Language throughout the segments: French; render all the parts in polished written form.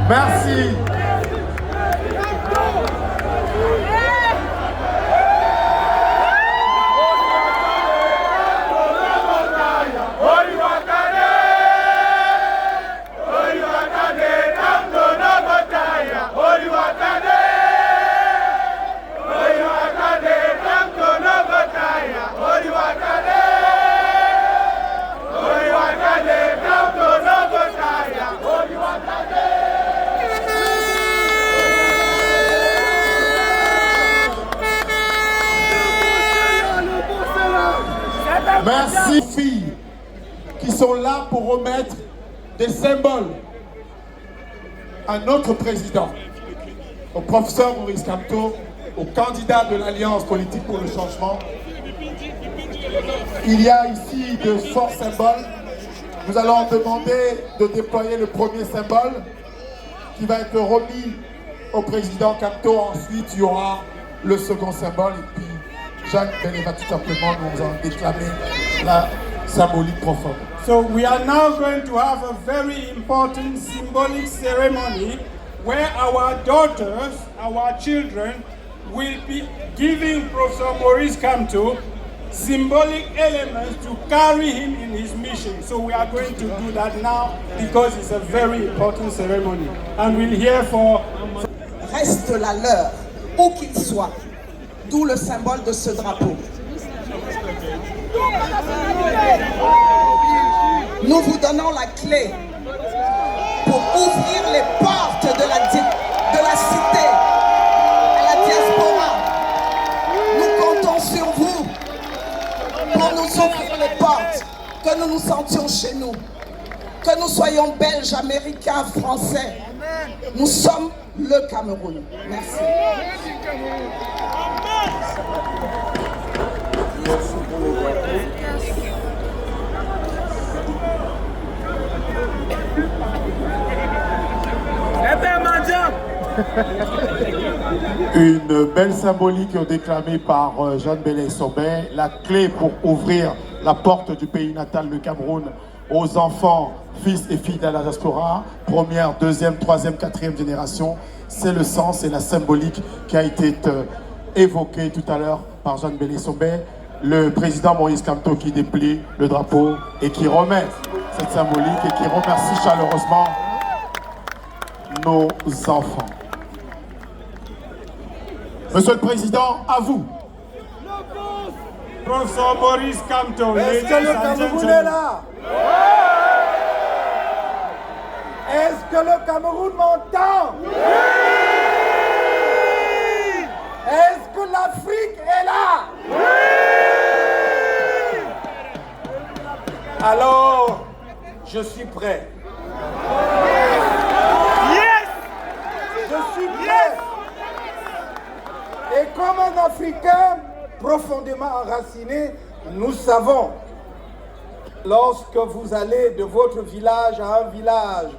Merci. Merci filles qui sont là pour remettre des symboles à notre président, au professeur Maurice Kamto, au candidat de l'Alliance politique pour le changement. Il y a ici de forts symboles. Nous allons demander de déployer le premier symbole qui va être remis au président Kamto. Ensuite, il y aura le second symbole et puis Jeanne Bélé va tout simplement nous en déclamer la symbolique profonde. So we are now going to have a very important symbolic ceremony where our daughters, our children, will be giving Professor Maurice Kamto symbolic elements to carry him in his mission. So we are going to do that now because it's a very important ceremony. And we'll hear for... Reste la leur, où qu'il soit. D'où le symbole de ce drapeau. Nous vous donnons la clé pour ouvrir les portes de la cité à la diaspora. Nous comptons sur vous pour nous ouvrir les portes, que nous nous sentions chez nous, que nous soyons belges, américains, français. Nous sommes le Cameroun. Merci. Une belle symbolique déclamée par Jeanne Bélé-Sobey, la clé pour ouvrir la porte du pays natal, le Cameroun, aux enfants, fils et filles de la diaspora, première, deuxième, troisième, quatrième génération. C'est le sens et la symbolique qui a été évoquée tout à l'heure par Jeanne Bélé-Sobey. Le président Maurice Kamto qui déplie le drapeau et qui remet cette symbolique et qui remercie chaleureusement nos enfants. Monsieur le Président, à vous. Professor Maurice Kamto. Est-ce que le Cameroun est là? Est-ce que le Cameroun m'entend? Oui! Est-ce que l'Afrique est là? Oui! Alors, je suis prêt. Yes! Je suis prêt. Et comme un Africain profondément enraciné, nous savons, lorsque vous allez de votre village à un village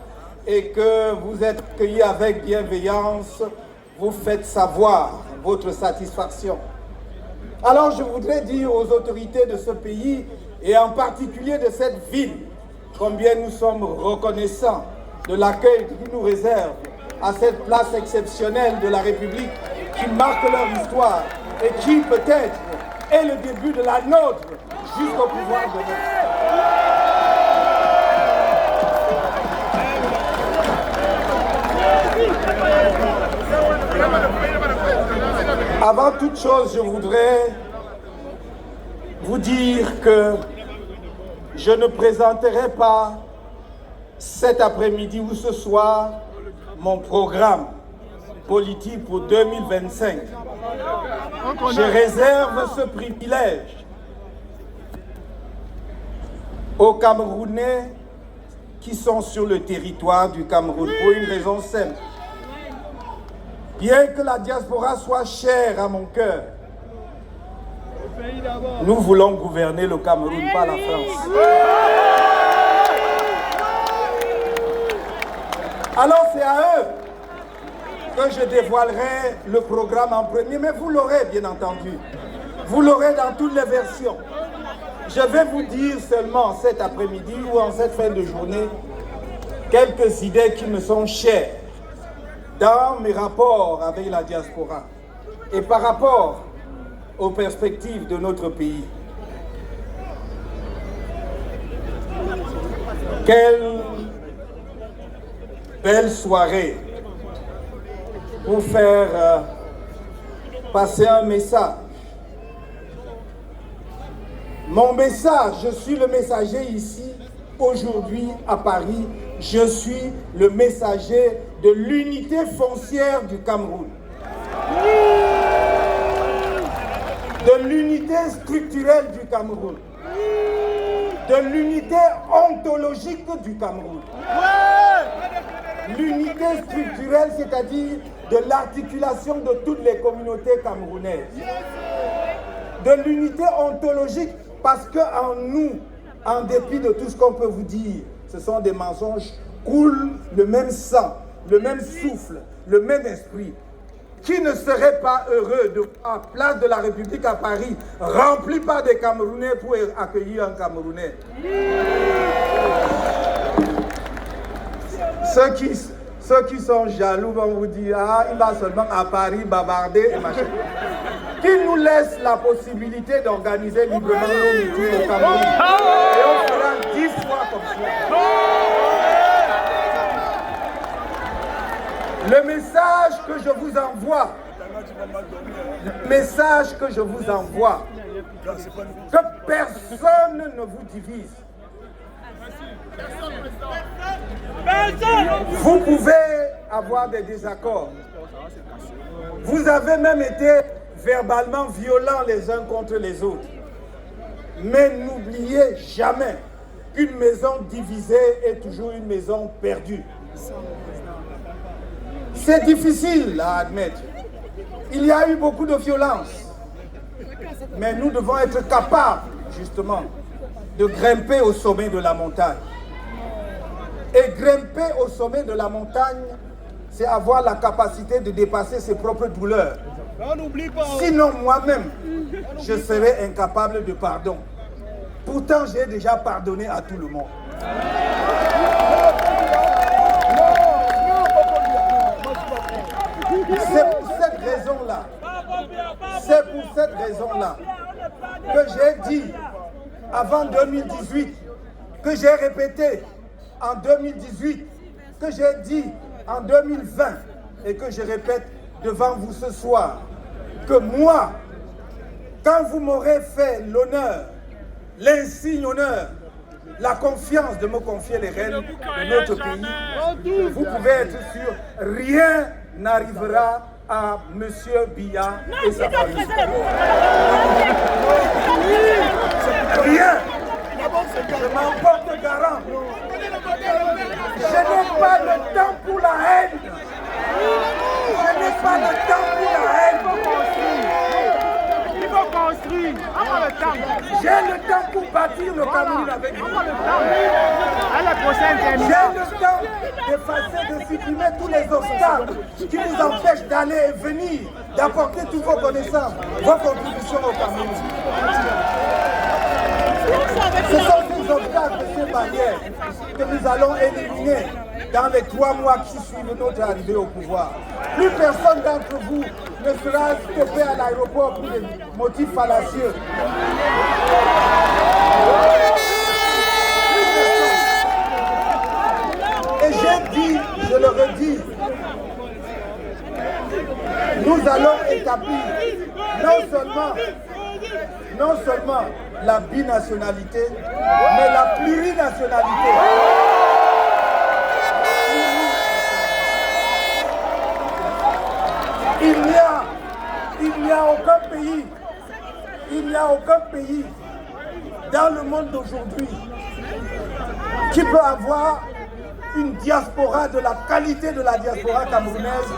et que vous êtes accueillis avec bienveillance, vous faites savoir votre satisfaction. Alors je voudrais dire aux autorités de ce pays, et en particulier de cette ville, combien nous sommes reconnaissants de l'accueil qu'ils nous réservent à cette place exceptionnelle de la République qui marque leur histoire et qui peut-être est le début de la nôtre jusqu'au pouvoir de notre. Avant toute chose, je voudrais vous dire que je ne présenterai pas cet après-midi ou ce soir mon programme politique pour 2025. Je réserve ce privilège aux Camerounais qui sont sur le territoire du Cameroun pour une raison simple. Bien que la diaspora soit chère à mon cœur, nous voulons gouverner le Cameroun, pas la France. Alors c'est à eux que je dévoilerai le programme en premier, mais vous l'aurez bien entendu. Vous l'aurez dans toutes les versions. Je vais vous dire seulement cet après-midi ou en cette fin de journée quelques idées qui me sont chères dans mes rapports avec la diaspora et par rapport aux perspectives de notre pays. Quelle belle soirée pour faire passer un message. Mon message, je suis le messager ici, aujourd'hui à Paris, je suis le messager de l'unité foncière du Cameroun. De l'unité structurelle du Cameroun. De l'unité ontologique du Cameroun. L'unité structurelle, c'est-à-dire de l'articulation de toutes les communautés camerounaises. De l'unité ontologique, parce qu'en nous, en dépit de tout ce qu'on peut vous dire, ce sont des mensonges, coule le même sang, le même souffle, le même esprit. Qui ne serait pas heureux de voir la place de la République à Paris remplie par des Camerounais pour accueillir un Camerounais? Ceux qui sont jaloux vont vous dire, ah, il va seulement à Paris bavarder et machin. Qui nous laisse la possibilité d'organiser librement nos meetings au Cameroun. Et on fera 10 fois comme ça. Le message que je vous envoie, que personne ne vous divise. Vous pouvez avoir des désaccords. Vous avez même été verbalement violents les uns contre les autres. Mais n'oubliez jamais qu'une maison divisée est toujours une maison perdue. C'est difficile à admettre. Il y a eu beaucoup de violence. Mais nous devons être capables, justement, de grimper au sommet de la montagne. Et grimper au sommet de la montagne, c'est avoir la capacité de dépasser ses propres douleurs. Sinon, moi-même, je serais incapable de pardon. Pourtant, j'ai déjà pardonné à tout le monde. C'est pour cette raison-là que j'ai dit avant 2018, que j'ai répété en 2018, que j'ai dit en 2020 et que je répète devant vous ce soir, que moi, quand vous m'aurez fait l'honneur, l'insigne honneur, la confiance de me confier les rênes de notre pays, vous pouvez être sûr, rien n'arrivera à M. Biya et sa famille. Rien. Je m'en porte garant. Je n'ai pas le temps pour la haine. Je n'ai pas le temps pour la haine. Il faut construire. J'ai le temps pour bâtir le Cameroun avec vous. J'ai le temps d'effacer, de supprimer tous les obstacles qui vous empêchent d'aller et venir, d'apporter toutes vos connaissances, vos contributions au Cameroun. Ce sont ces obstacles et ces barrières que nous allons éliminer dans les 3 mois qui suivent notre arrivée au pouvoir. Plus personne d'entre vous ne sera stoppé à l'aéroport pour des motifs fallacieux. Et j'ai dit, je le redis, nous allons établir non seulement la binationalité, mais la plurinationalité. Il n'y a aucun pays dans le monde d'aujourd'hui qui peut avoir une diaspora de la qualité de la diaspora camerounaise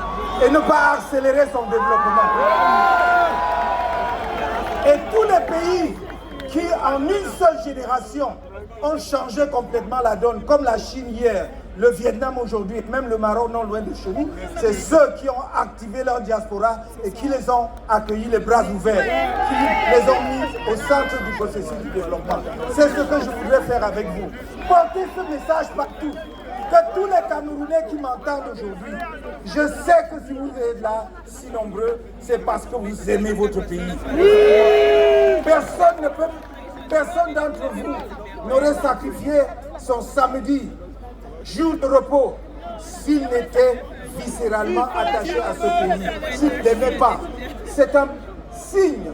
et ne pas accélérer son développement. Et tous les pays qui, en une seule génération, ont changé complètement la donne, comme la Chine hier, le Vietnam aujourd'hui, même le Maroc non loin de chez nous, c'est ceux qui ont activé leur diaspora et qui les ont accueillis les bras ouverts, qui les ont mis au centre du processus du développement. C'est ce que je voudrais faire avec vous. Portez ce message partout. que tous les Camerounais qui m'entendent aujourd'hui, je sais que si vous êtes là, si nombreux, c'est parce que vous aimez votre pays. Personne d'entre vous n'aurait sacrifié son samedi, jour de repos, s'il n'était viscéralement attaché à ce pays, s'il ne l'aimait pas. C'est un signe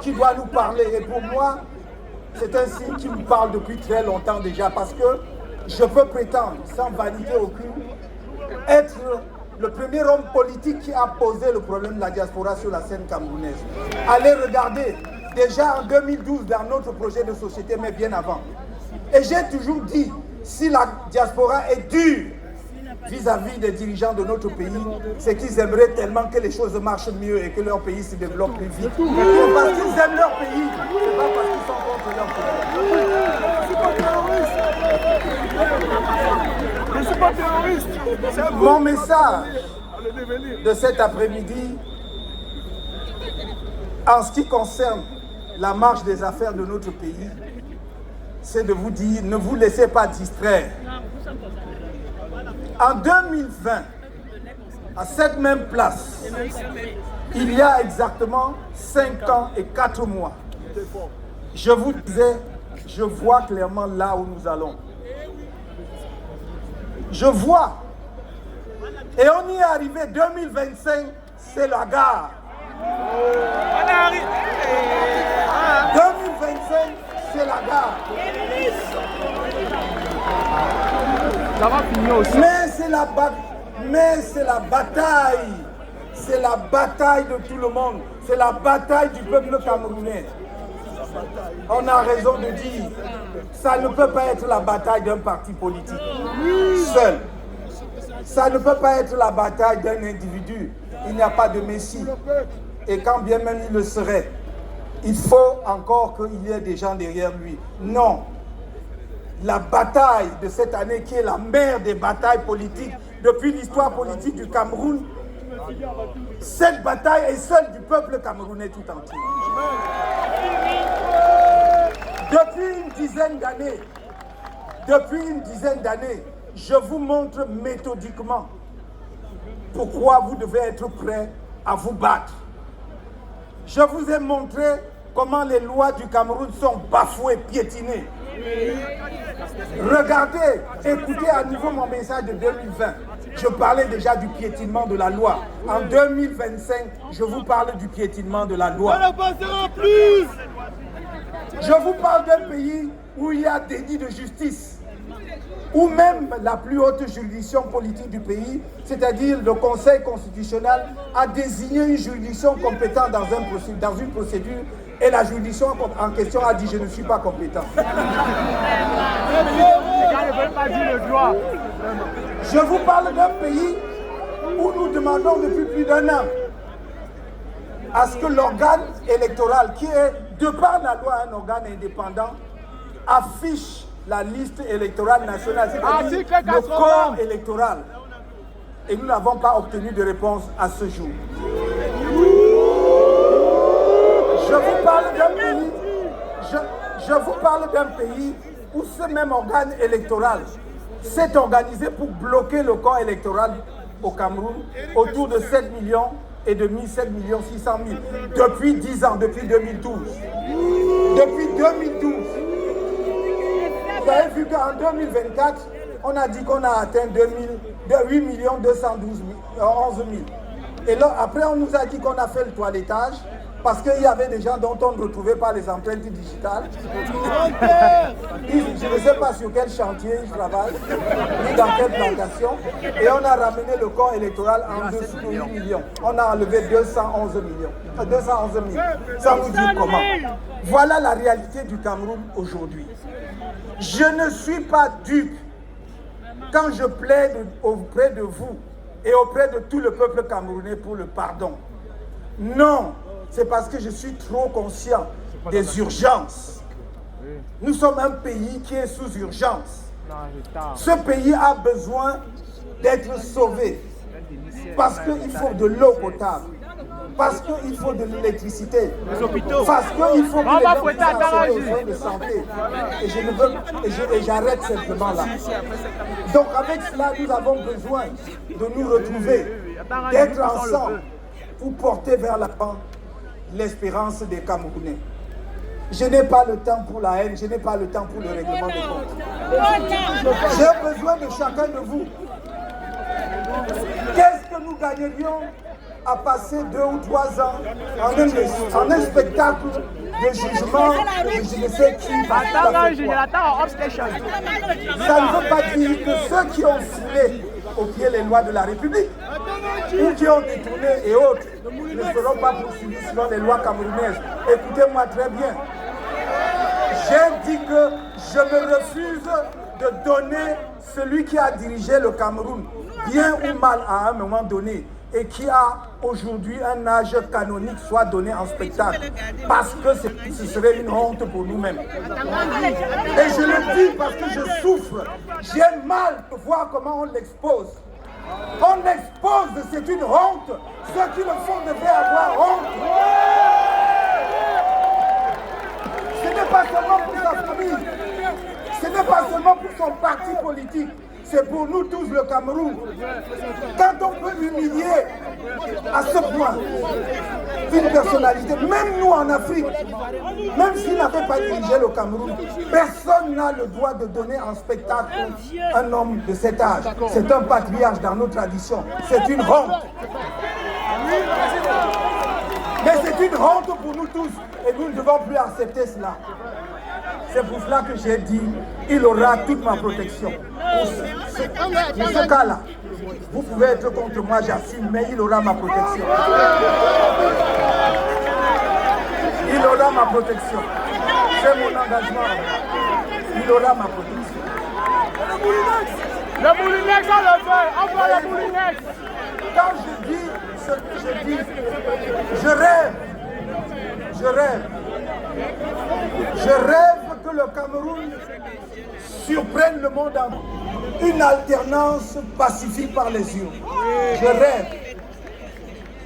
qui doit nous parler. Et pour moi, c'est un signe qui me parle depuis très longtemps déjà, parce que je peux prétendre, sans vanité aucune, être le premier homme politique qui a posé le problème de la diaspora sur la scène camerounaise. Allez regarder, déjà en 2012, dans notre projet de société, mais bien avant. Et j'ai toujours dit, si la diaspora est dure vis-à-vis des dirigeants de notre pays, c'est qu'ils aimeraient tellement que les choses marchent mieux et que leur pays se développe plus vite. C'est parce qu'ils aiment leur pays, c'est pas parce qu'ils sont contre leur pays. Je ne suis pas terroriste. Mon message de cet après-midi, en ce qui concerne la marche des affaires de notre pays, c'est de vous dire, ne vous laissez pas distraire. En 2020, à cette même place, il y a exactement 5 ans et 4 mois, je vous disais, je vois clairement là où nous allons. Je vois. Et on y est arrivé, 2025, c'est la gare. 2025, c'est la gare. Ça va finir aussi. Mais c'est la bataille. C'est la bataille de tout le monde. C'est la bataille du peuple camerounais. On a raison de dire, ça ne peut pas être la bataille d'un parti politique seul. Ça ne peut pas être la bataille d'un individu. Il n'y a pas de messie. Et quand bien même il le serait, il faut encore qu'il y ait des gens derrière lui. Non. La bataille de cette année, qui est la mère des batailles politiques depuis l'histoire politique du Cameroun, cette bataille est celle du peuple camerounais tout entier. Depuis une dizaine d'années, je vous montre méthodiquement pourquoi vous devez être prêts à vous battre. Je vous ai montré comment les lois du Cameroun sont bafouées, piétinées. Regardez, écoutez à nouveau mon message de 2020. Je parlais déjà du piétinement de la loi. En 2025, je vous parle du piétinement de la loi. Je vous parle d'un pays où il y a déni de justice, où même la plus haute juridiction politique du pays, c'est-à-dire le Conseil constitutionnel, a désigné une juridiction compétente dans une procédure, et la juridiction en question a dit « je ne suis pas compétent ». Je vous parle d'un pays où nous demandons depuis plus d'1 an à ce que l'organe électoral, qui est de par la loi un organe indépendant, affiche la liste électorale nationale, c'est-à-dire le corps électoral. Et nous n'avons pas obtenu de réponse à ce jour. Je vous parle d'un pays où ce même organe électoral s'est organisé pour bloquer le corps électoral au Cameroun autour de 7 millions et demi, 7 600 000 depuis 10 ans, depuis 2012. Depuis 2012. Vous avez vu qu'en 2024, on a dit qu'on a atteint 8 211 000. Et là, après, on nous a dit qu'on a fait le toilettage parce qu'il y avait des gens dont on ne retrouvait pas les empreintes digitales. Je ne sais pas sur quel chantier ils travaillent, ni dans quelle plantation. Et on a ramené le corps électoral en dessous de 8 millions. On a enlevé 211 000. Ça vous dit comment? Voilà la réalité du Cameroun aujourd'hui. Je ne suis pas dupe quand je plaide auprès de vous et auprès de tout le peuple camerounais pour le pardon. Non, c'est parce que je suis trop conscient des urgences. Nous sommes un pays qui est sous urgence. Ce pays a besoin d'être sauvé parce qu'il faut de l'eau potable. parce qu'il faut de l'électricité, Les hôpitaux. parce qu'il faut que On les va gens fouetter puissent à Taraji. accéder aux soins de santé. Et je ne veux, et j'arrête simplement là. Donc avec cela, nous avons besoin de nous retrouver, d'être ensemble pour porter vers l'avant l'espérance des Camerounais. Je n'ai pas le temps pour la haine, je n'ai pas le temps pour le règlement de compte. J'ai besoin de chacun de vous. Qu'est-ce que nous gagnerions à passer 2 ou 3 ans en un spectacle de jugement de je ne sais qui va faire quoi? Ça ne veut pas dire que ceux qui ont foulé au pied les lois de la République ou qui ont détourné et autres ne seront pas poursuivis selon les lois camerounaises. Écoutez-moi très bien. J'ai dit que je me refuse de donner celui qui a dirigé le Cameroun, bien ou mal à un moment donné, et qui a aujourd'hui un âge canonique, soit donné en spectacle, parce que ce serait une honte pour nous-mêmes. Et je le dis parce que je souffre. J'ai mal de voir comment on l'expose. On l'expose, c'est une honte. Ceux qui le font devaient avoir honte. Ce n'est pas seulement pour sa famille, ce n'est pas seulement pour son parti politique, c'est pour nous tous le Cameroun. Quand on peut humilier à ce point une personnalité, même nous en Afrique, même s'il n'avait pas dirigé le Cameroun, personne n'a le droit de donner en spectacle un homme de cet âge. C'est un patriarche dans nos traditions. C'est une honte. Mais c'est une honte pour nous tous et nous ne devons plus accepter cela. C'est pour cela que j'ai dit, il aura toute ma protection. Pour ce cas-là, vous pouvez être contre moi, j'assume, mais il aura ma protection. Il aura ma protection. C'est mon engagement. Il aura ma protection. Le Moulinex, on le fait. Envoie le Moulinex. Quand je dis ce que je dis, je rêve. Je rêve. Je rêve que le Cameroun surprenne le monde en une alternance pacifique par les urnes. Je rêve.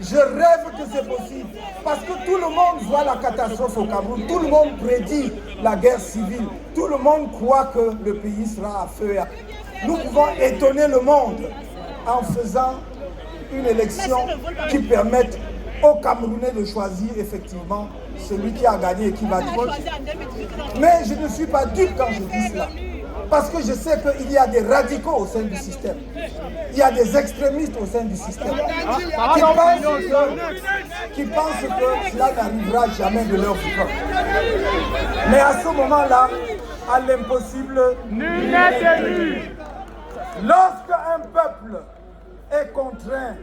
Je rêve que c'est possible. Parce que tout le monde voit la catastrophe au Cameroun. Tout le monde prédit la guerre civile. Tout le monde croit que le pays sera à feu et à... Nous pouvons étonner le monde en faisant une élection qui permette aux Camerounais de choisir effectivement celui qui a gagné et qui va diriger. Mais je ne suis pas dupe quand je dis cela. Parce que je sais qu'il y a des radicaux au sein du système. Il y a des extrémistes au sein du système qui pensent que cela n'arrivera jamais de leur vivant. Mais à ce moment-là, à l'impossible, nul n'est tenu. Lorsque un peuple est contraint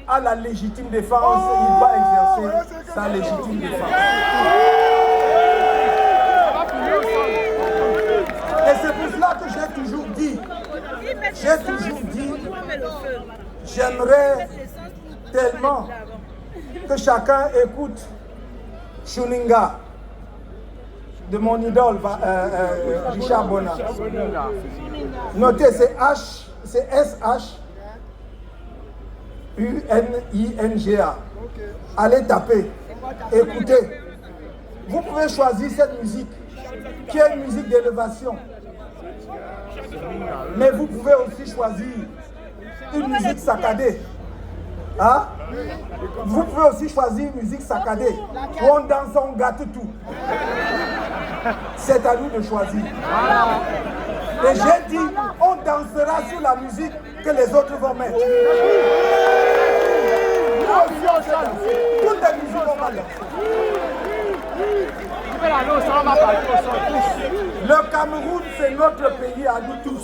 à la légitime défense, il va exercer sa légitime défense. Et c'est pour cela que j'ai toujours dit, j'aimerais tellement que chacun écoute Chuninga de mon idole, Richard Bona. Notez, c'est S-H-U-N-I-N-G-A. Allez taper, écoutez. Vous pouvez choisir cette musique, qui est une musique d'élévation. Mais vous pouvez aussi choisir une musique saccadée. Hein? Vous pouvez aussi choisir une musique saccadée, où on danse, on gâte tout. C'est à nous de choisir. Et j'ai dit, on dansera sur la musique que les autres vont mettre. Nous aussi, on sait danser. Toutes les musiques, on va danser. Le Cameroun, c'est notre pays à nous tous.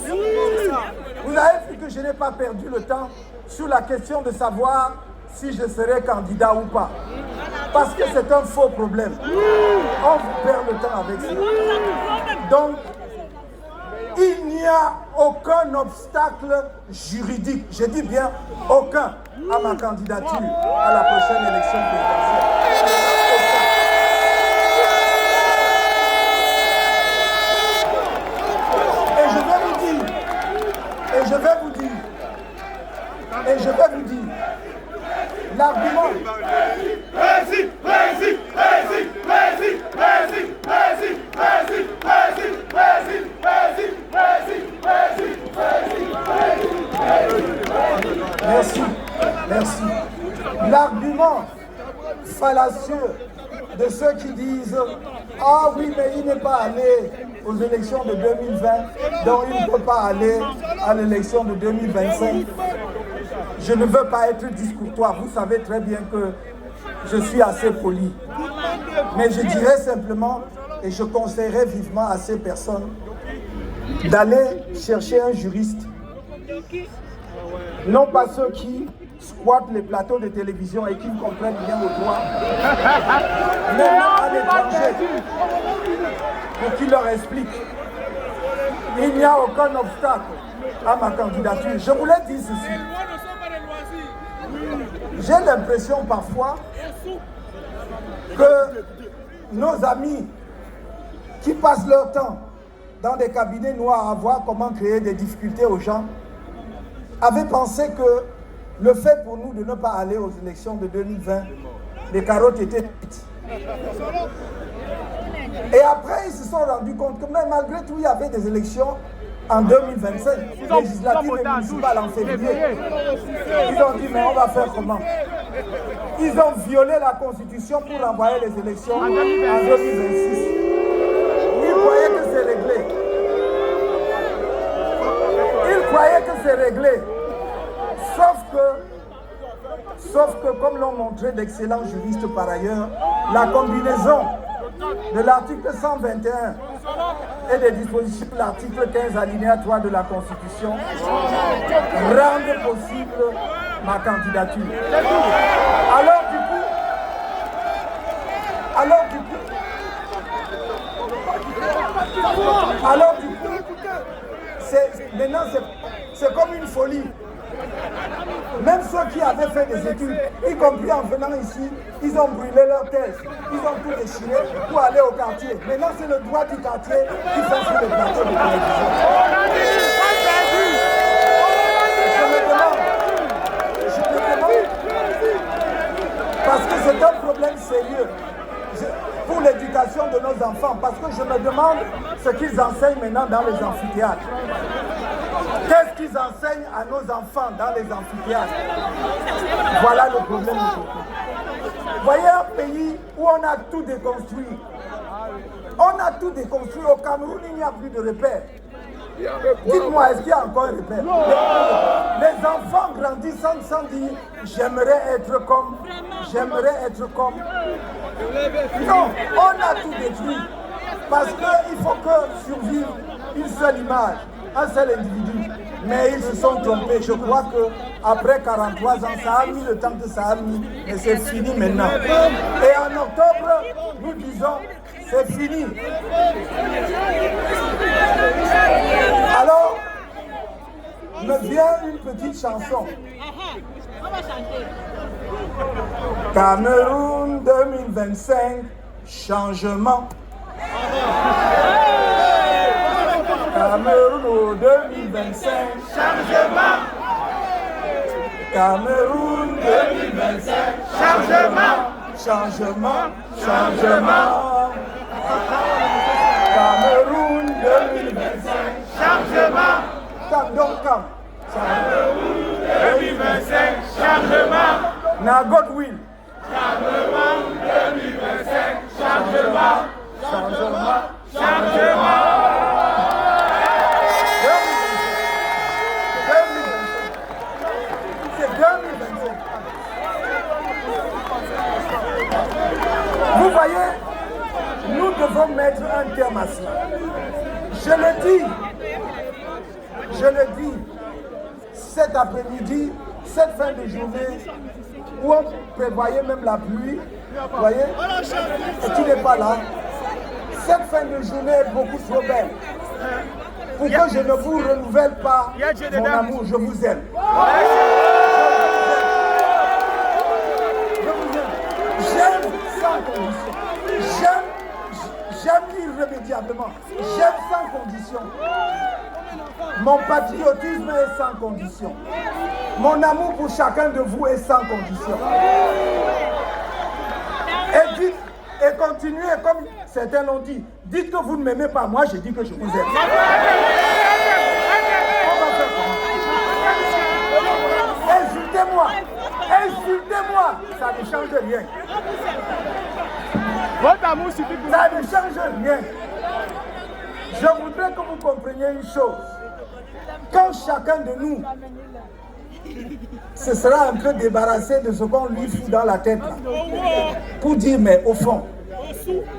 Vous avez vu que je n'ai pas perdu le temps sur la question de savoir si je serai candidat ou pas. Parce que c'est un faux problème. On vous perd le temps avec ça. Donc, il n'y a aucun obstacle juridique, je dis bien aucun, à ma candidature à la prochaine élection présidentielle. Et je vais vous dire, L'argument. Merci, merci. L'argument fallacieux de ceux qui disent « Ah oui, mais il n'est pas allé aux élections de 2020, donc il ne peut pas aller à l'élection de 2025. » Je ne veux pas être discourtois, vous savez très bien que je suis assez poli. Mais je dirais simplement, et je conseillerais vivement à ces personnes, d'aller chercher un juriste. Non pas ceux qui squattent les plateaux de télévision et qui ne comprennent rien au droit, mais à l'étranger, pour qu'ils leur expliquent. Il n'y a aucun obstacle à ma candidature. Je voulais dire ceci. J'ai l'impression parfois que nos amis qui passent leur temps dans des cabinets noirs à voir comment créer des difficultés aux gens avaient pensé que le fait pour nous de ne pas aller aux élections de 2020, les carottes étaient petites. Et après, ils se sont rendus compte que même malgré tout, il y avait des élections en 2025, législatives et municipales en février. Ils ont dit, mais on va faire comment? Ils ont violé la Constitution pour envoyer les élections en 2026. Ils croyaient que c'est réglé. Ils croyaient que c'est réglé. Sauf que, comme l'ont montré d'excellents juristes par ailleurs, la combinaison de l'article 121 et des dispositions de l'article 15 alinéa 3 de la Constitution rendent possible ma candidature. Alors du coup, maintenant c'est comme une folie. Même ceux qui avaient fait des études, y compris en venant ici, ils ont brûlé leur thèse, ils ont tout déchiré pour aller au quartier. Maintenant, c'est le droit du quartier qui fait sur le plateau de télévision. Je me demande, parce que c'est un problème sérieux pour l'éducation de nos enfants, parce que je me demande ce qu'ils enseignent maintenant dans les amphithéâtres. Qu'est-ce qu'ils enseignent à nos enfants dans les amphithéâtres? Voilà le problème aujourd'hui. Voyez un pays où on a tout déconstruit. On a tout déconstruit. Au Cameroun, il n'y a plus de repères. Dites-moi, est-ce qu'il y a encore un repère? Les enfants grandissant sans dire j'aimerais être comme. Non, on a tout détruit. Parce qu'il faut que survive une seule image, un seul individu. Mais ils se sont trompés. Je crois qu'après 43 ans, ça a mis le temps que ça a mis. Mais c'est fini maintenant. Et en octobre, nous disons, c'est fini. Alors, me vient une petite chanson. On va chanter. Cameroun 2025, changement. Cameroun 2025, changement. Cameroun 2025, changement. Changement, changement. Cameroun 2025, changement. Come, don't come. Cameroun 2025, changement. Now God will. Cameroun 2025, changement. Changement, changement. Vous voyez, nous devons mettre un terme à cela. Je le dis, cet après-midi, cette fin de journée, où on prévoyait même la pluie, vous voyez, et qui n'est pas là, cette fin de journée est beaucoup trop belle. Pour que je ne vous renouvelle pas mon amour, je vous aime. J'aime sans condition. J'aime irrémédiablement. J'aime sans condition. Mon patriotisme est sans condition. Mon amour pour chacun de vous est sans condition. Et dites, et continuez comme certains l'ont dit. Dites que vous ne m'aimez pas, moi je dis que je vous aime. Insultez-moi, insultez-moi, ça ne change rien. Votre amour suffit pour Ça ne change rien. Je voudrais que vous compreniez une chose. Quand chacun de nous se sera un peu débarrassé de ce qu'on lui fout dans la tête, là, pour dire, mais au fond,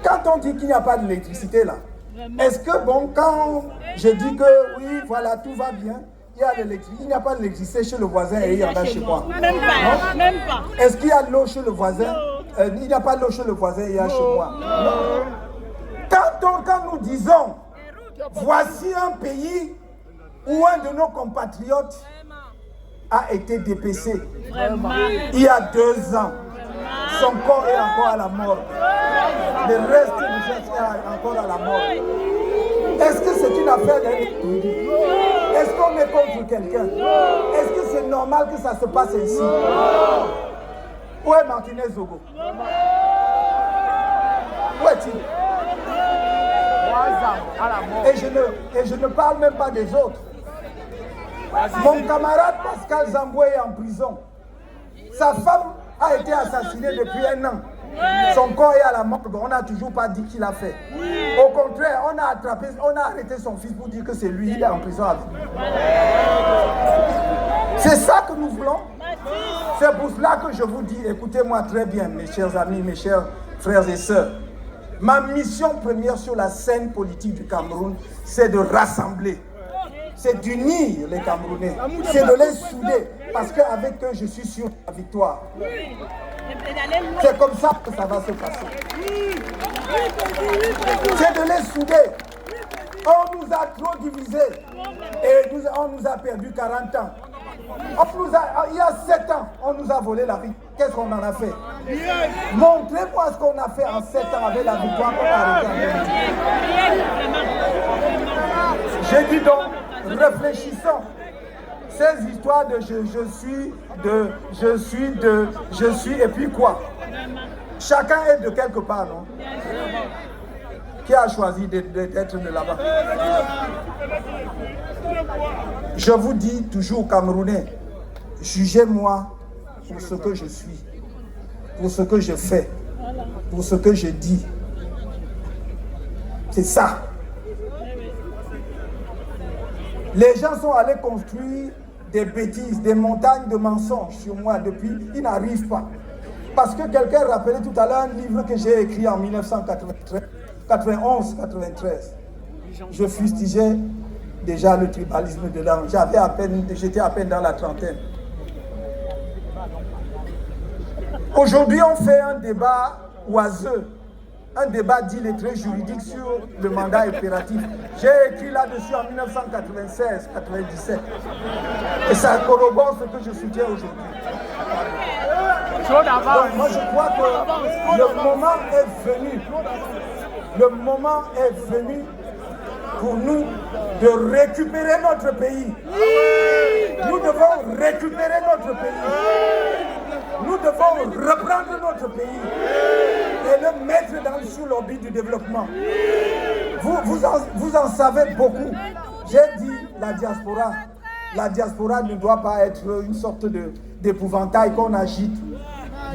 quand on dit qu'il n'y a pas d'électricité là, est-ce que bon, quand je dis que oui, voilà, tout va bien, il y a l'électricité, il n'y a pas d'électricité chez le voisin et il y en a chez moi. Même pas, même pas. Est-ce qu'il y a de l'eau chez le voisin? Il n'y a pas d'eau chez le voisin et il y a chez moi. Non. Quand nous disons, voici un pays où un de nos compatriotes a été dépecé il y a 2 ans. Son corps est encore à la mort. Le reste du geste est encore à la mort. Est-ce que c'est une affaire d'individu? Est-ce qu'on est contre quelqu'un? Est-ce que c'est normal que ça se passe ainsi? Où est Martinez Zogo? Où est-il? Et je ne parle même pas des autres. Mon camarade Pascal Zamboué est en prison. Sa femme a été assassinée depuis 1 an. Son corps est à la morgue. On n'a toujours pas dit qu'il a fait. Au contraire, on a arrêté son fils pour dire que c'est lui, il est en prison avec nous. C'est ça que nous voulons. C'est pour cela que je vous dis, écoutez-moi très bien, mes chers amis, mes chers frères et sœurs. Ma mission première sur la scène politique du Cameroun, c'est de rassembler. C'est d'unir les Camerounais. C'est de les souder. Parce qu'avec eux, je suis sûr de la victoire. C'est comme ça que ça va se passer. C'est de les souder. On nous a trop divisés. Et on nous a perdu 40 ans. Il y a 7 ans, on nous a volé la vie. Qu'est-ce qu'on en a fait? Montrez-moi ce qu'on a fait en 7 ans avec la victoire qu'on a arrêtée. J'ai dit donc, réfléchissons. Ces histoires de je suis, et puis quoi? Chacun est de quelque part, non? Qui a choisi d'être de là-bas? Je vous dis toujours, Camerounais, jugez-moi pour ce que je suis, pour ce que je fais, pour ce que je dis. C'est ça. Les gens sont allés construire des bêtises, des montagnes de mensonges sur moi depuis, ils n'arrivent pas. Parce que quelqu'un rappelait tout à l'heure un livre que j'ai écrit en 1991-93. Je fustigeais déjà le tribalisme de l'âme. J'étais à peine dans la trentaine. Aujourd'hui, on fait un débat oiseux, un débat d'illettré juridique sur le mandat impératif. J'ai écrit là-dessus en 1996-97. Et ça corrobore ce que je soutiens aujourd'hui. Donc, moi, je crois que le moment est venu. Le moment est venu pour nous de récupérer notre pays. Nous devons récupérer notre pays. Nous devons reprendre notre pays et le mettre sous l'orbite du développement. Vous en savez beaucoup. J'ai dit la diaspora. La diaspora ne doit pas être une sorte d'épouvantail qu'on agite.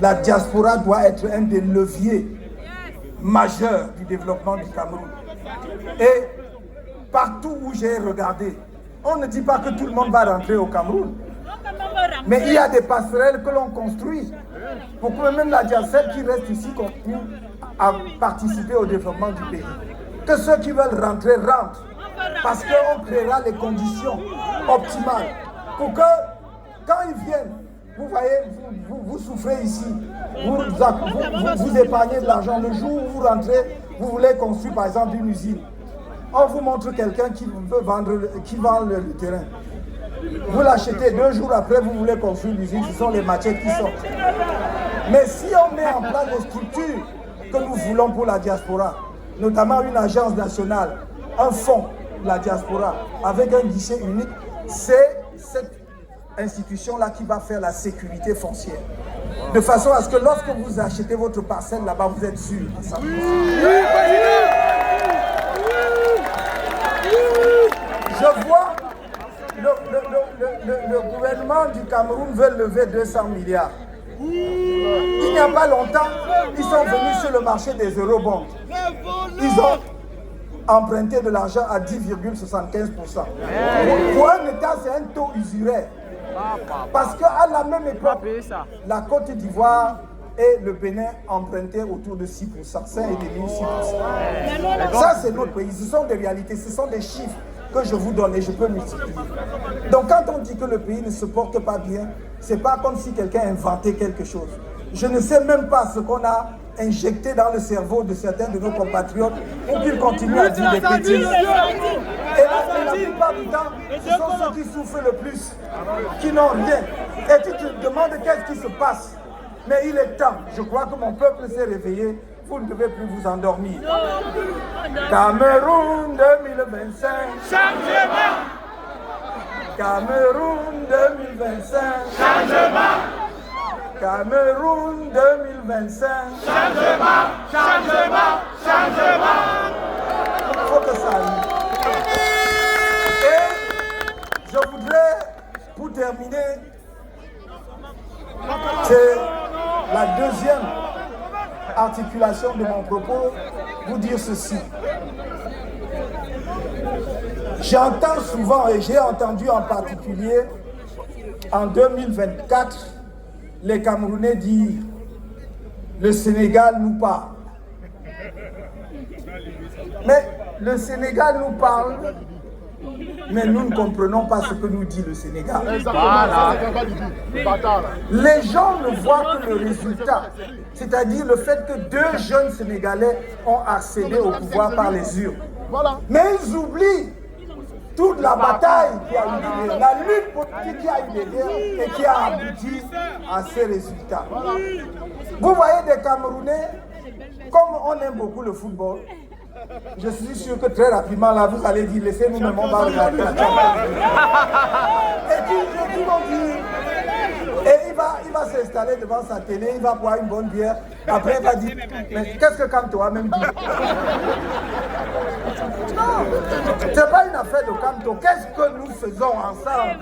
La diaspora doit être un des leviers majeurs du développement du Cameroun. Et partout où j'ai regardé, on ne dit pas que tout le monde va rentrer au Cameroun. Mais il y a des passerelles que l'on construit pour que même la diaspora qui reste ici continue à participer au développement du pays. Que ceux qui veulent rentrer rentrent. Parce qu'on créera les conditions optimales pour que quand ils viennent, vous voyez, vous souffrez ici, vous épargnez de l'argent. Le jour où vous rentrez, vous voulez construire par exemple une usine. On vous montre quelqu'un qui veut vend le terrain. Vous l'achetez, 2 jours après, vous voulez construire l'usine, ce sont les machettes qui sortent. Mais si on met en place les structures que nous voulons pour la diaspora, notamment une agence nationale, un fonds la diaspora avec un guichet unique, c'est cette institution-là qui va faire la sécurité foncière. De façon à ce que lorsque vous achetez votre parcelle là-bas, vous êtes sûr. Je vois le gouvernement du Cameroun veut lever 200 milliards. Il n'y a pas longtemps, ils sont venus sur le marché des eurobonds. Ils ont emprunté de l'argent à 10,75%. Pour un État, c'est un taux usuraire. Parce qu'à la même époque, la Côte d'Ivoire et le Bénin empruntaient autour de 6%, 5,5%, 6%. Ça, c'est notre pays. Ce sont des réalités, ce sont des chiffres que je vous donne et je peux multiplier. Donc quand on dit que le pays ne se porte pas bien, c'est pas comme si quelqu'un inventait quelque chose. Je ne sais même pas ce qu'on a injecté dans le cerveau de certains de nos compatriotes pour qu'ils continuent à dire des bêtises. Et la plupart du temps, ce sont ceux qui souffrent le plus, qui n'ont rien. Et tu te demandes qu'est-ce qui se passe. Mais il est temps. Je crois que mon peuple s'est réveillé. Vous ne devez plus vous endormir. Cameroun 2025. Changement. Cameroun 2025. Changement. Cameroun 2025. Changement. Changement. Changement. Il faut que ça aille. Et je voudrais, pour terminer, c'est la deuxième articulation de mon propos, vous dire ceci. J'entends souvent, et j'ai entendu en particulier en 2024, les Camerounais dire « le Sénégal nous parle ». Mais le Sénégal nous parle, mais nous ne comprenons pas ce que nous dit le Sénégal. Les gens ne voient que le résultat, c'est-à-dire le fait que 2 jeunes Sénégalais ont accédé au pouvoir par les urnes. Mais ils oublient toute la bataille qui a eu lieu, la lutte politique qui a eu lieu et qui a abouti à ces résultats. Vous voyez des Camerounais, comme on aime beaucoup le football, je suis sûr que très rapidement là vous allez dire laissez-nous même on va regarder la et qui vont dire et il va s'installer devant sa télé, il va boire une bonne bière, après il va dire mais qu'est-ce que Kamto a même dit? C'est pas une affaire de Kamto. Qu'est-ce que nous faisons ensemble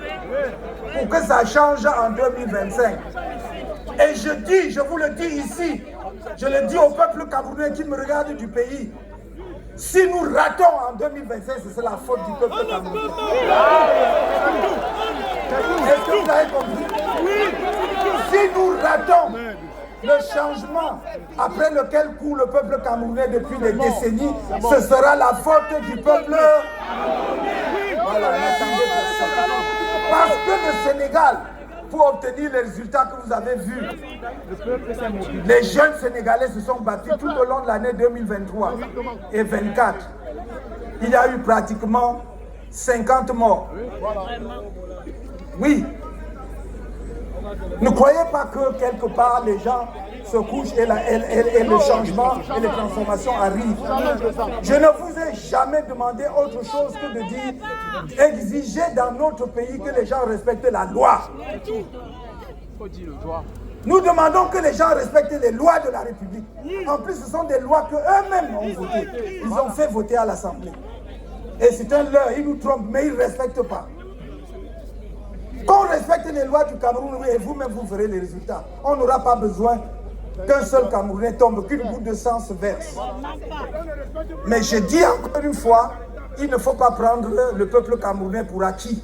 pour que ça change en 2025? Et je vous le dis ici, je le dis au peuple camerounais qui me regarde du pays. Si nous ratons en 2025, c'est la faute du peuple camerounais. Est-ce que vous avez compris? Si nous ratons le changement après lequel court le peuple camerounais depuis des décennies, ce sera la faute du peuple. Voilà, parce que le Sénégal, pour obtenir les résultats que vous avez vus, les jeunes Sénégalais se sont battus tout au long de l'année 2023 et 2024. Il y a eu pratiquement 50 morts. Oui. Ne croyez pas que quelque part les gens se couchent et le changement et les transformations arrivent. Je ne vous ai jamais demandé autre chose que de dire, exiger dans notre pays que les gens respectent la loi. Nous demandons que les gens respectent les lois de la République. En plus, ce sont des lois qu'eux-mêmes ont votées. Ils ont fait voter à l'Assemblée. Et c'est un leurre, ils nous trompent, mais ils ne respectent pas. Quand on respecte les lois du Cameroun, et vous-même vous verrez les résultats. On n'aura pas besoin qu'un seul Camerounais tombe, qu'une goutte de sang se verse. Mais je dis encore une fois, il ne faut pas prendre le peuple camerounais pour acquis.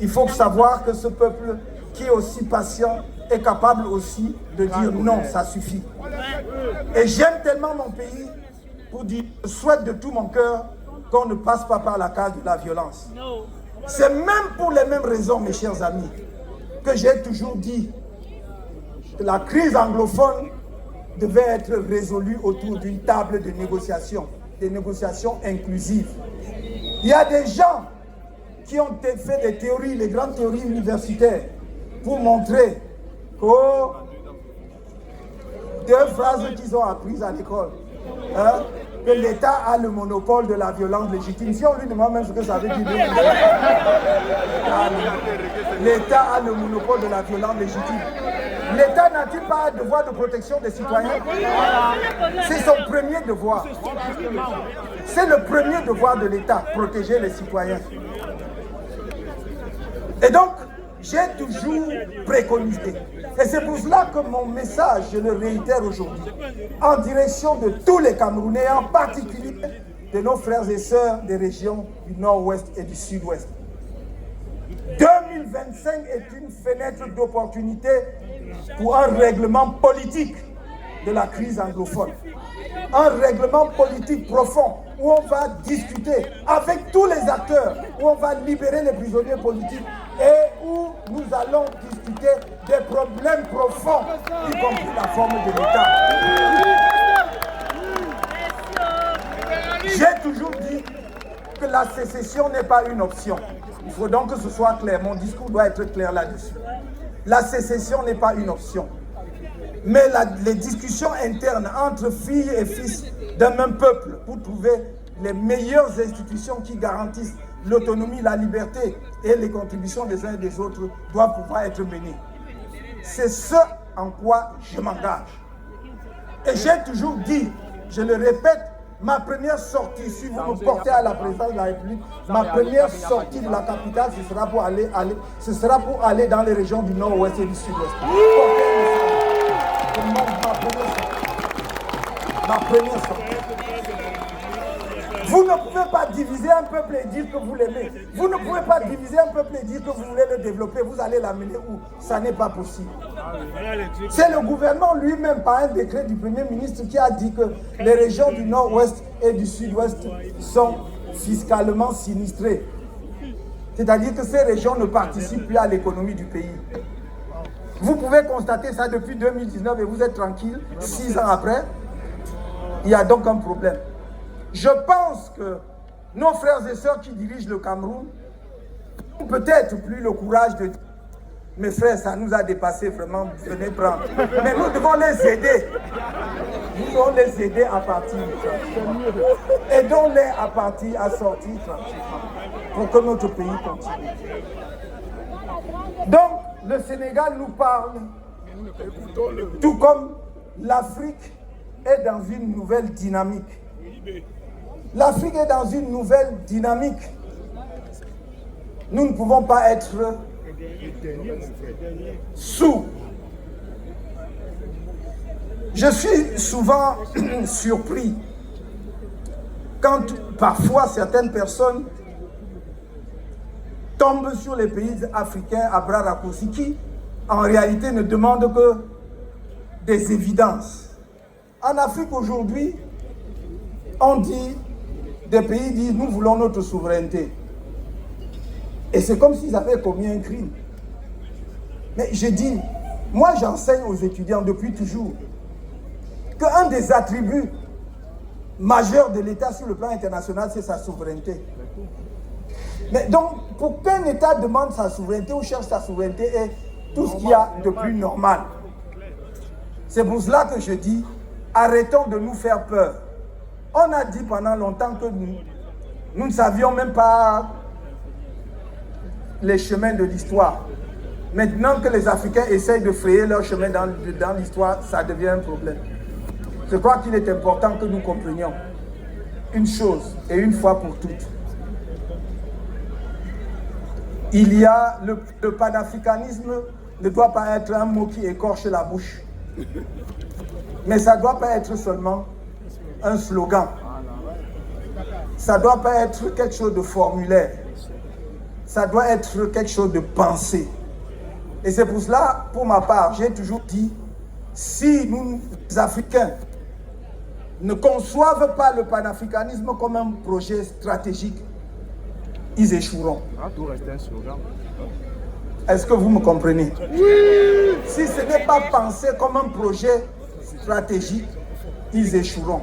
Il faut savoir que ce peuple qui est aussi patient est capable aussi de dire non, ça suffit. Et j'aime tellement mon pays pour dire, je souhaite de tout mon cœur qu'on ne passe pas par la case de la violence. C'est même pour les mêmes raisons, mes chers amis, que j'ai toujours dit que la crise anglophone devait être résolue autour d'une table de négociation, des négociations inclusives. Il y a des gens qui ont fait des théories, les grandes théories universitaires, pour montrer que 2 phrases qu'ils ont apprises à l'école. que l'État a le monopole de la violence légitime. Si on lui demande même ce que ça veut dire, l'État a le monopole de la violence légitime. L'État n'a-t-il pas un devoir de protection des citoyens? C'est son premier devoir. C'est le premier devoir de l'État, protéger les citoyens. Et donc, j'ai toujours préconisé. Et c'est pour cela que mon message, je le réitère aujourd'hui, en direction de tous les Camerounais, en particulier de nos frères et sœurs des régions du Nord-Ouest et du Sud-Ouest. 2025 est une fenêtre d'opportunité pour un règlement politique de la crise anglophone. Un règlement politique profond où on va discuter avec tous les acteurs, où on va libérer les prisonniers politiques et où nous allons discuter des problèmes profonds, y compris la forme de l'État. J'ai toujours dit que la sécession n'est pas une option. Il faut donc que ce soit clair. Mon discours doit être clair là-dessus. La sécession n'est pas une option. Mais les discussions internes entre filles et fils d'un même peuple pour trouver les meilleures institutions qui garantissent l'autonomie, la liberté et les contributions des uns et des autres doivent pouvoir être menées. C'est ce en quoi je m'engage. Et j'ai toujours dit, je le répète, ma première sortie, si vous me portez à la présidence de la République, ma première sortie de la capitale, ce sera pour aller dans les régions du Nord-Ouest et du Sud-Ouest. Ma première sortie. Vous ne pouvez pas diviser un peuple et dire que vous l'aimez. Vous ne pouvez pas diviser un peuple et dire que vous voulez le développer. Vous allez l'amener où? Ça n'est pas possible. C'est le gouvernement lui-même, par un décret du Premier ministre, qui a dit que les régions du Nord-Ouest et du Sud-Ouest sont fiscalement sinistrées. C'est-à-dire que ces régions ne participent plus à l'économie du pays. Vous pouvez constater ça depuis 2019 et vous êtes tranquille. 6 ans après, il y a donc un problème. Je pense que nos frères et sœurs qui dirigent le Cameroun n'ont peut-être plus le courage de dire « Mes frères, ça nous a dépassé vraiment, venez prendre. » Mais nous devons les aider. Nous devons les aider à partir tranquillement. Aidons-les à partir, à sortir tranquillement pour que notre pays continue. Donc, le Sénégal nous parle, tout comme l'Afrique est dans une nouvelle dynamique. L'Afrique est dans une nouvelle dynamique. Nous ne pouvons pas être sous. Je suis souvent surpris quand parfois certaines personnes tombent sur les pays africains à bras raccourcis qui, en réalité, ne demandent que des évidences. En Afrique aujourd'hui, on dit, des pays disent, nous voulons notre souveraineté. Et c'est comme s'ils avaient commis un crime. Mais je dis, moi j'enseigne aux étudiants depuis toujours qu'un des attributs majeurs de l'État sur le plan international, c'est sa souveraineté. Mais donc, pour qu'un État demande sa souveraineté ou cherche sa souveraineté est tout ce qu'il y a de plus normal. C'est pour cela que je dis, arrêtons de nous faire peur. On a dit pendant longtemps que nous ne savions même pas les chemins de l'histoire. Maintenant que les Africains essayent de frayer leur chemin dans l'histoire, ça devient un problème. Je crois qu'il est important que nous comprenions une chose, et une fois pour toutes. Il y a le panafricanisme ne doit pas être un mot qui écorche la bouche. Mais ça ne doit pas être seulement un slogan. Ça ne doit pas être quelque chose de formulaire. Ça doit être quelque chose de pensé. Et c'est pour cela, pour ma part, j'ai toujours dit, si nous, les Africains, ne conçoivent pas le panafricanisme comme un projet stratégique, ils échoueront. Est-ce que vous me comprenez? Oui. Si ce n'est pas pensé comme un projet stratégique, ils échoueront.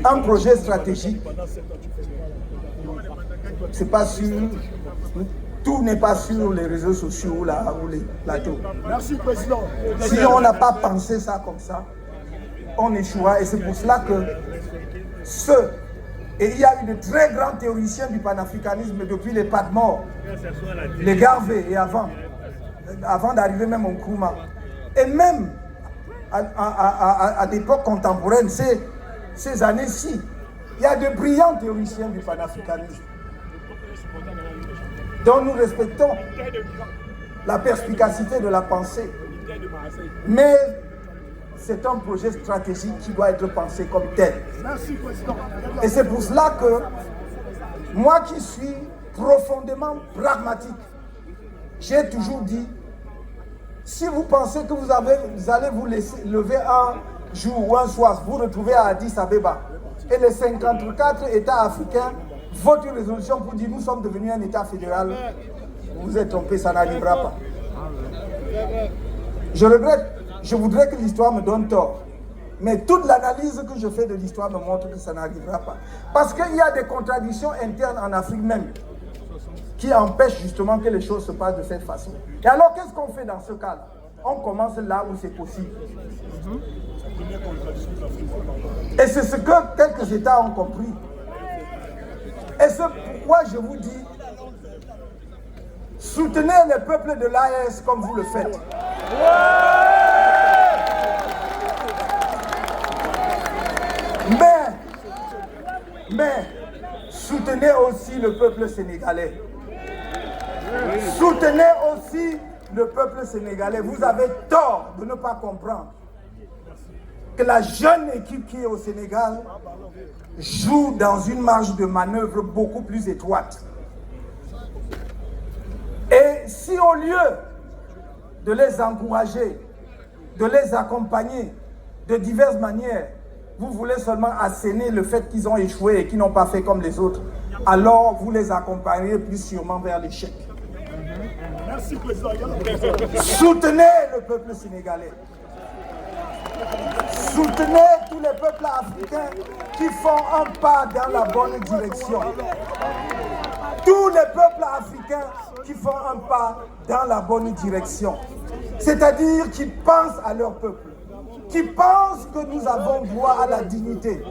Un projet stratégique, c'est pas sûr. Tout n'est pas sur les réseaux sociaux ou les plateaux. Merci, Président. Si on n'a pas pensé ça comme ça, on échouera. Et c'est pour cela que Et il y a eu de très grands théoriciens du panafricanisme depuis les Padmore, les Garvey et avant d'arriver même au Nkrumah. Et même à l'époque contemporaine, ces années-ci, il y a de brillants théoriciens du panafricanisme dont nous respectons la perspicacité de la pensée. Mais c'est un projet stratégique qui doit être pensé comme tel. Et c'est pour cela que moi qui suis profondément pragmatique, j'ai toujours dit, si vous pensez que vous allez vous laisser lever un jour ou un soir, vous retrouver à Addis Abeba, et les 54 États africains votent une résolution pour dire nous sommes devenus un État fédéral, vous vous êtes trompé, ça n'arrivera pas. Je regrette, je voudrais que l'histoire me donne tort. Mais toute l'analyse que je fais de l'histoire me montre que ça n'arrivera pas. Parce qu'il y a des contradictions internes en Afrique même qui empêchent justement que les choses se passent de cette façon. Et alors, qu'est-ce qu'on fait dans ce cas-là? On commence là où c'est possible. Et c'est ce que quelques États ont compris. Et c'est pourquoi je vous dis, soutenez les peuples de l'AES comme vous le faites. Mais soutenez aussi le peuple sénégalais. Soutenez aussi le peuple sénégalais. Vous avez tort de ne pas comprendre que la jeune équipe qui est au Sénégal joue dans une marge de manœuvre beaucoup plus étroite. Et si au lieu de les encourager, de les accompagner de diverses manières, vous voulez seulement asséner le fait qu'ils ont échoué et qu'ils n'ont pas fait comme les autres, alors vous les accompagnerez plus sûrement vers l'échec. Soutenez le peuple sénégalais. Soutenez tous les peuples africains qui font un pas dans la bonne direction. Tous les peuples africains qui font un pas dans la bonne direction. C'est-à-dire qui pensent à leur peuple, qui pensent que nous avons droit à la dignité,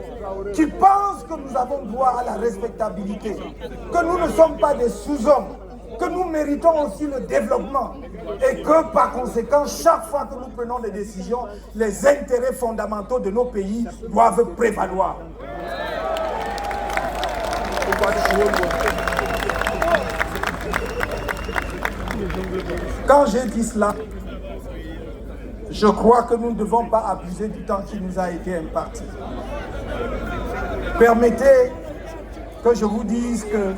qui pensent que nous avons droit à la respectabilité, que nous ne sommes pas des sous-hommes, que nous méritons aussi le développement et que par conséquent, chaque fois que nous prenons des décisions, les intérêts fondamentaux de nos pays doivent prévaloir. Quand j'ai dit cela, je crois que nous ne devons pas abuser du temps qui nous a été imparti. Permettez que je vous dise que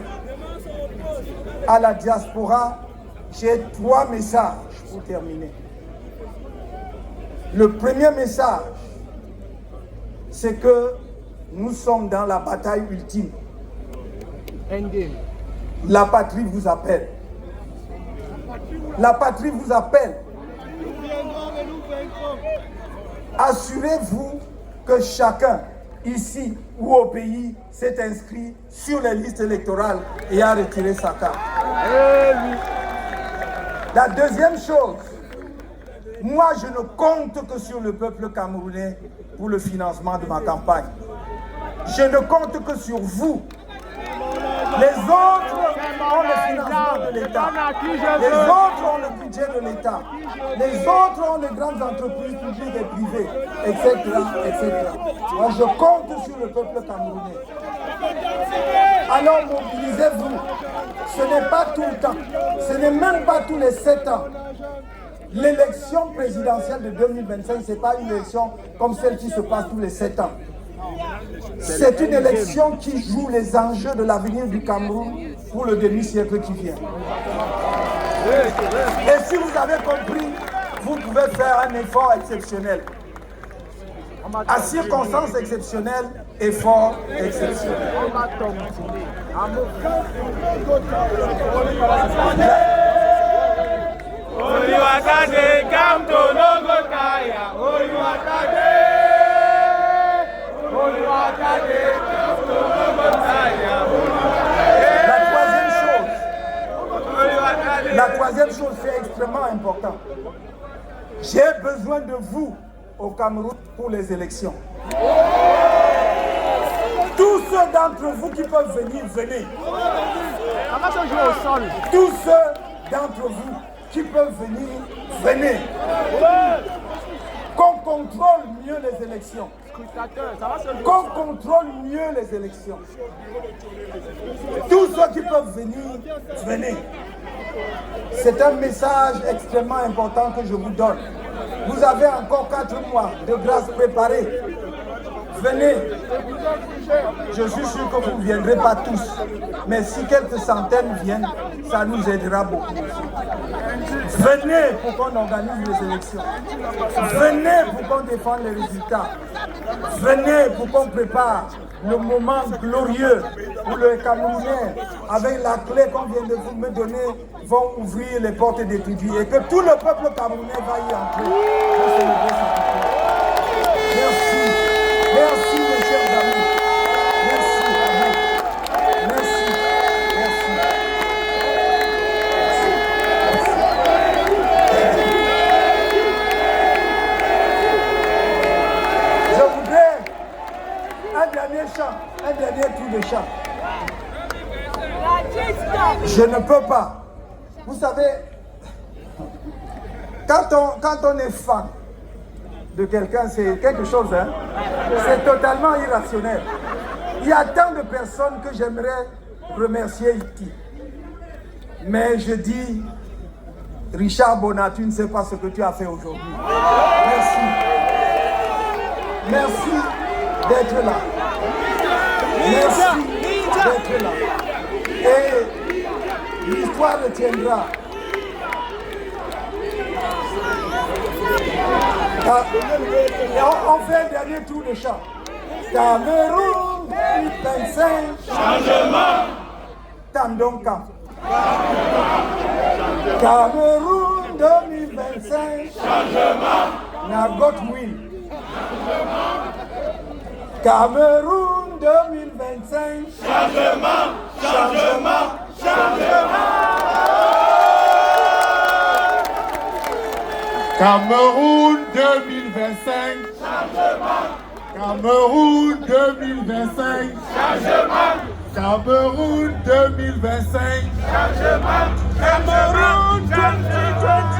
à la diaspora, j'ai 3 messages pour terminer. Le premier message, c'est que nous sommes dans la bataille ultime. La patrie vous appelle. La patrie vous appelle. Assurez-vous que chacun, ici ou au pays, s'est inscrit sur les listes électorales et a retiré sa carte. La deuxième chose, moi je ne compte que sur le peuple camerounais pour le financement de ma campagne. Je ne compte que sur vous. Les autres ont le financement de l'État. Les autres ont le budget de l'État. Les autres ont les grandes entreprises publiques et privées, etc., etc. Moi, je compte sur le peuple camerounais. Alors mobilisez-vous. Ce n'est pas tout le temps. Ce n'est même pas tous les 7 ans. L'élection présidentielle de 2025, ce n'est pas une élection comme celle qui se passe tous les 7 ans. C'est une élection qui joue les enjeux de l'avenir du Cameroun pour le demi-siècle qui vient. Et si vous avez compris, vous pouvez faire un effort exceptionnel. À circonstances exceptionnelles, effort exceptionnel. La troisième chose, c'est extrêmement important. J'ai besoin de vous au Cameroun pour les élections. Tous ceux d'entre vous qui peuvent venir, venez. On va se jouer au sol. Tous ceux d'entre vous qui peuvent venir, venez. Qu'on contrôle mieux les élections. Ça va se jouer. Qu'on contrôle mieux les élections. Tous ceux qui peuvent venir, venez. C'est un message extrêmement important que je vous donne. Vous avez encore 4 mois de grâce préparée. Venez. Je suis sûr que vous ne viendrez pas tous. Mais si quelques centaines viennent, ça nous aidera beaucoup. Venez pour qu'on organise les élections. Venez pour qu'on défende les résultats. Venez pour qu'on prépare le moment glorieux où les Camerounais, avec la clé qu'on vient de vous me donner, vont ouvrir les portes des Tudji et que tout le peuple camerounais va y entrer pour célébrer cette victoire. Merci. Merci mes chers amis. Merci à vous. Merci. Merci. Je voudrais un dernier chant, un dernier tour de chant. Je ne peux pas. Vous savez, quand on est fan de quelqu'un, c'est quelque chose, hein? C'est totalement irrationnel. Il y a tant de personnes que j'aimerais remercier ici. Mais je dis, Richard Bona, tu ne sais pas ce que tu as fait aujourd'hui. Merci. Merci d'être là. Merci d'être là. Et l'histoire retiendra. On fait un dernier tour de chant. Cameroun 2025. Changement. Tandonka. Cameroun 2025. Changement. Nagot Will. Cameroun 2025. Changement. Changement. Changement. Cameroun 2025. Cameroun 2025. Cameroun 2025. Cameroun 2025.